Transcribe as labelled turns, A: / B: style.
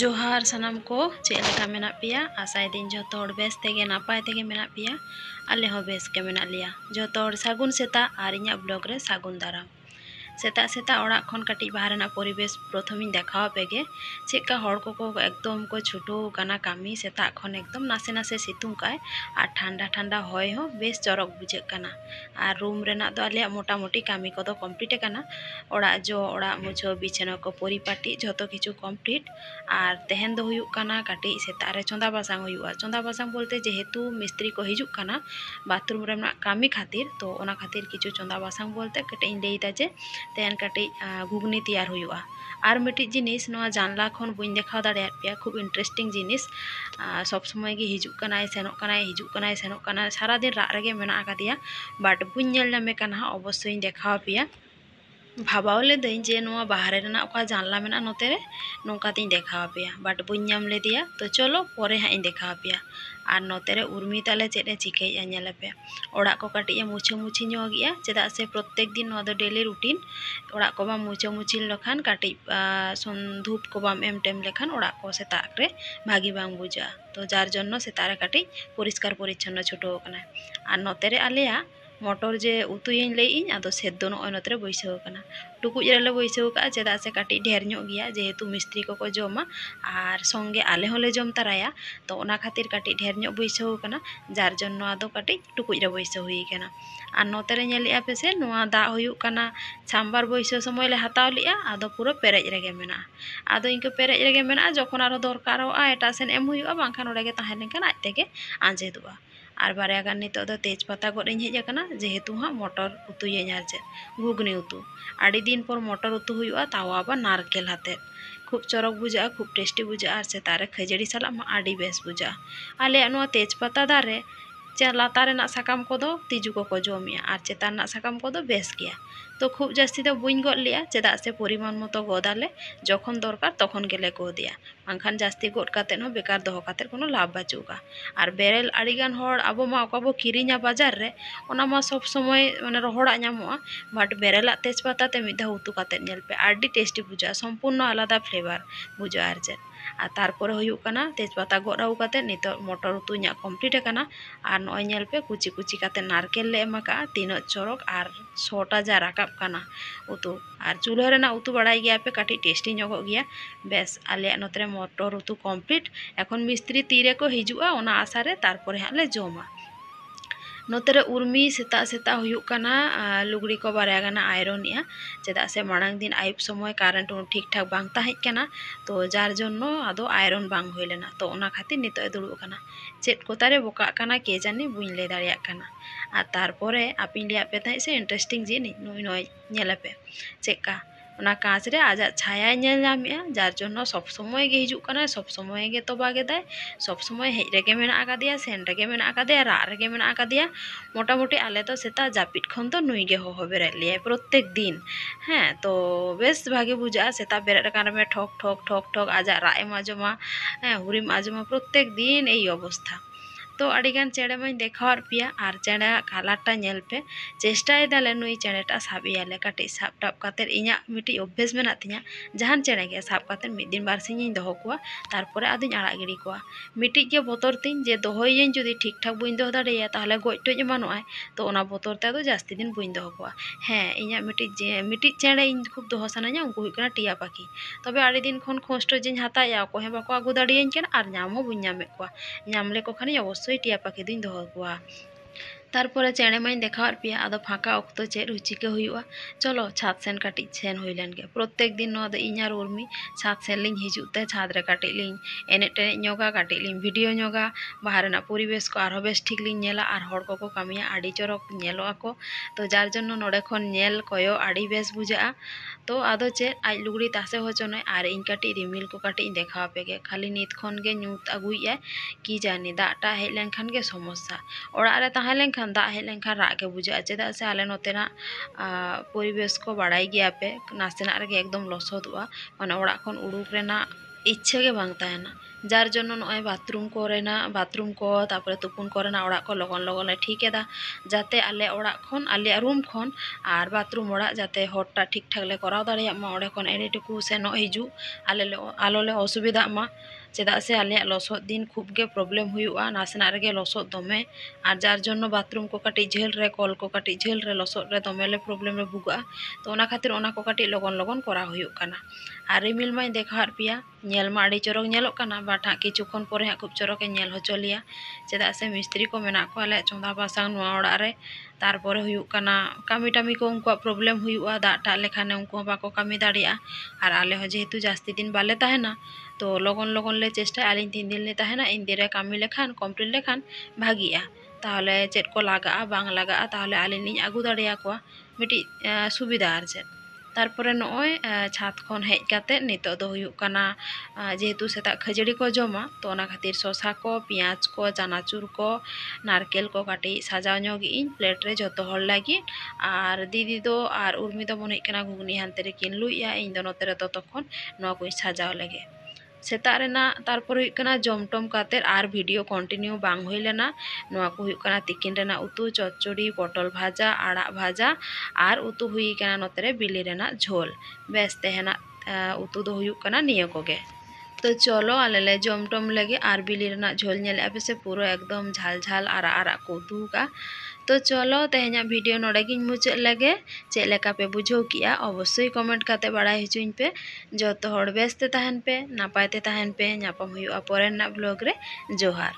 A: जोहार सानाम को चेक लेका मेना पिया आशा दिन जो तोड़ बेस तेगे नापाय तेगे मेना पिया आले हो बेस के मेना लिया जो तोड़ सागुन सेता आर इᱧᱟᱜ ब्लॉग रे सागुन दाराम सेता सेता ओड़ा खन काटी बाहर ना परिवेश प्रथम इन देखाव पेगे चेका हड़ को एकदम को छुटो काना कामी सेता खन एकदम नासे नासे सितुंग काय आर ठंडा ठंडा होय हो बेस चरक बुझे काना आर रूम रेना दो आले मोटा मोटी कामी को दो कमप्लीट काना ओड़ा जो ओड़ा मुछो बिछाना को परिपाटी जतो किछु कमप्लीट आर तेहन दो हुयुक काना काटी सेता रे चंदा बासांग हुयुआ चंदा बासांग बोलते जेहेतु मिस्त्री को हिजुक काना बाथरूम रेना कामी खातिर तो ओना खातिर किछु चंदा बासांग बोलते कटे इन लेइदा जे तेन काटी घुगनी तैयार हुआ और मिट्टी जिनिस नवा जानला खन बुñ देखा दाड़े पे खूब इंटरेस्टिंग जिनिस सब समय गे हिजुकनाय सेनोकनाय हिजुकनाय सेनोकनाय सारा दिन राग रेगे मेना आकादिया बाट बुñ नेल नामे काना अवश्य देखा पे भाबाव लेदई जे नवा बाहरे रेना ओका जानला मेना नोते रे नोंका तीन देखा पे बाट बुñ नाम लेदिया तो चलो परे हाँ इन देखा पे और नोते रे उर्मी ताले चेदे चिकेया नेले पे ओड़ा को काटिया मुछो मुछी ᱧᱚᱜᱤया चेदा से प्रत्येक दिन नवा दो डेली रूटीन ओड़ा को बा मुछो मुछी लखान काटी धूप को बाम एम टेम लेखान ओड़ा को सेताक रे भागी बांग बुझा तो जार जन्नो सेतारे काटी परिष्कार परिच्छन्न छुटो कना और नोते रे आलेया मोटर जे उतुयिन लई आदो सेद्दो नय नोतरे बैसाव कना टुकुज रेले बैसाव का चेदा से काटी ढेर ᱧᱚᱜ गिया जेहेतु मिस्त्री को जमा और संगे आले होले जम तराया तो ओना खातिर काटी ढेर ᱧᱚᱜ बैसाव कना जार जन्नो आदो काटी टुकुज रे बैसाव हुई कना और नोते रे नेलिया पेसे नोआ दा हुयुक कना छाम्बार बैसाव समय ले हताव लिया आदो पूरा पेरेज रेगे मेना आदो इनके पेरेज रेगे मेना जखन आरो दरकारोआ एटा सेन एम हुयुआ बांखान ओडेगे ताहें लेनखान आज तेगे आंजेदुआ और बारे गान नितो दो तेजपाता गड़ इन हेज आकना जेहेतु हाँ मटर उतुयें आर चेद घुगनी उतु आड़ी दिन पर मटर उतु हुयुआ तावा आबा नारकेल हाते खूब चरक बुझा खूब टेस्टी बुझा और सेतारे खजड़ी साला मा आड़ी बेस बुझा आले नुआ तेजपाता दारे लातार रेना साकाम को दो तिजु को जमिया और चेतान ना साकाम को दो बेस गया तो खूब जास्ती दो बुñ गद लिया चेदा से परिमाण मतो गदाले जखन दरकार तखन गेले गदिया बांखान जास्ती गद काते न बेकार दो काते कोनो लाभ बाचुगा और बेरेल आड़ीगान हड़ आबो मा ओकाबो किरिña बाजार रे ओना मा सब समय माने रहोड़ा ᱧᱟᱢᱚᱜᱼᱟ बाट बेरेला तेजपाता ते मिदा उतु काते नेल पे आडी टेस्टी बुझा संपूर्ण आलादा फ्लेवर बुझा आर चेद और तारपरे हुयुक काना तेजपाता गद आउ काते नितो मटर उतु ᱧa कमप्लीट काना और नय नेल पे कुची कुची काते नारकेल ले एमाका तीन चरक और सोटा जा राकाब काना उतु और चूल्हा रेना उतु बड़ाई गया पे काटी टेस्टी ᱧᱚᱜᱚᱜ गया बेस आले नोतरे मटर उतु कमप्लीट एखन मिस्त्री तीरे को हिजुआ ओना आशा रे तारपरे हां ले जमा नोतरे उर्मी सेता सेता हुयुक काना लुगड़ी को बारे गाना आयरनिया चेदा से मांग दिन आयुब समय कारेंट ठीक ठाक बांग ताहें काना तो जार जन्नो आदो आयरन बांग हुई लेना तो ओना खातिर नितो दुड़ुब काना चेद कोतारे बोका काना के जानी बुñ ले दाड़िया काना और तारपरे आपिन लिया पे ताहें से इंटरेस्टिंग जिनिस नुई नय नेले पे चेका ओना कांच रे आजा छाया नेल नामेया जार जन्नो सब समय गे हिजुक काना सब समय गे तोबा गेदाय सब समय हेज रेगे मेना आकादिया सेन रेगे मेना आकादिया रा रेगे मेना आकादिया मोटामुटी आले तो सेता जापिद खन तो नुई गे होहो बेरेद लिया प्रत्येक दिन हाँ तो बेस भागे बुझा सेता बेरेद कान में ठक ठक ठक ठक आजा रा एम आजमा हाँ हुरिम आजमा प्रत्येक दिन एई अवस्था तो आड़ीगान चेड़े माñ देखाव पे और चेड़े कालारटा नेल पे चेष्टाय दाले नुई चेड़ेटा साबियाले काटी साब टाब काते इña मिटी अभ्यास मेना तिña जहान चेड़े गे साब काते मिद दिन बार सिंह दोहो कोआ तारपरे आदिñ आड़ा गिड़ी कोआ मिटी गे बोतर तिñ जे दोहोयें जुदी ठीक ठाक बुñ दोहो दाड़ेया ताहले गoj टoj एमानोआय तो ओना बोतर ते दो जास्ती दिन बुñ दोहो कोआ हाँ इña मिटी चेड़े इन खूब दोहो सानाña उनको हुयुक काना टिया पाखी तबे आड़ी दिन खन खोज टोजिñ हताया को हे बाको आगु दाड़ेयाñ काना और ñam हो बुñ ñaमेद कोआ ñam लेको खानी अवश्य टिया पाखी दिन दोहो कोआ तारपरे चेड़े माñ देखाव पे आदो फाँका अक्तो चेद चिके हुयुआ चलो छाद सेन काटी सेन हुई लेन गे प्रत्येक दिन नवा दो इñ आर उर्मी छाद सेन लिñ हिजुते छाद रे काटी लिñ एने टेने ᱧᱚᱜᱟ काटी लिñ भिडियो ᱧᱚᱜᱟ बाहर रेना परिवेश को आरो बेस ठीक लिñ नेला और हड़ को कामिया आडी चरक नेलो आको तो जार जन्नो नोडे खन नेल कयो आडी बेस बुझा तो आदो चेद आज लुगड़ी तासे होचोनय और इñ काटी रिमिल को काटी देखाव पेगे खाली नित खन गे ᱧᱩᱛ आगुइया की जानी दाटा हेज लेनखान गे समस्या ओड़ा रे ताहें लेनखान दा हेज लेनखान राग गे बुझा चेदा से आले नोतेना परिवेश को बाड़ाई गया पे नासेना रेगे एकदम लसोदुआ माने ओड़ा खन उडुक रेना इच्छा गे बांग ताहेना जार जोन्नो नॉय बाथरूम को तारपरे तुपुन कोरेना ओड़ा को लगन लगन ले ठीक एदा जाते आले ओड़ा खन आले रूम खन आर बाथरूम ओड़ा जाते हॉटटा ठीक ठाक ले कराव दाड़िया मा ओड़े खन एडिटुकु सेनो हिजु आलो ले असुविधा मा चेदा से आले लसद दिन खूब गे प्रॉब्लम हुआ नासेना रेगे लसद दमे और जार जोन्नो बाथरूम को काटी झेल रे कल को काटी झेल रे लसद रे दमे ले प्रॉब्लम रे भुगा तो ओना खातिर ओना को काटी लगन लगन करा हुयुक काना और रिमिल माई देखा पिया नेल मा आड़ी चरक नेलोक काना बाट हाँ किचुक्षण परे हाँ खूब चरके नेल होचो लिया चेदा से मिस्त्री को मेना को आले चोंदा बासांग नुआ ओड़ा रे तारपरे हुयुक काना कामी टामी को उनको प्रॉब्लम हुयुआ दाग टाग लेखाने उनको बाको कामी दाड़िया और आले हो जेहेतु जास्ती दिन बाले ताहेना तो लगन लगन ले चेष्टा आलिन 3 दिन ले ताहेना इन दिन रे कामी लेखान कमप्लीट लेखान भागिया ताहले चेद को लागा बांग लागा ताहले आलिन लिन आगु दाड़िया कोआ मिटी सुविधा आर चेद तारपरे नॉय छात खन हेज काते नितो दो हुयुक काना जेहेतु सेता खजड़ी को जमा तो ओना खातिर शसा को पियाज को चनाचुर को नारकेल को काटी साजाव ᱧᱚᱜ ᱤᱧ प्लेट रे जतो हर लागी और दीदी दो और उर्मी दो मन हुई घुगनी हानते रे किन लुइया इन दो नोते रे ततक्षण नोआ को साजाव लगे सेता रेना तारपर हुई कना जमटम काते आर वीडियो कंटिन्यू बांग हुई लेना नोआ को हुई कना तिकिन रेना उतु चच्चड़ी पटल भाजा आड़ा भाजा और उतु हुई कना नोते रे बिली रेना झोल बेस तेहना उतु दो हुई कना निया कोगे तो चलो आले जमटम लगे और बिली रेना झोल नेले पे पूरा एकदम झाल झाल आरा आरा को उतुका तो चलो तेहना वीडियो नोड़ेगिन मुचाद लगे चेक लेका पे बुझाव किया अवश्य कमेंट काते बाड़ाय हचुኝ पे जतो हड़ बेस्ते ताहेन पे नापायते ताहेन पे नापाम हुयुआ परेर ना ब्लॉग रे जोहार।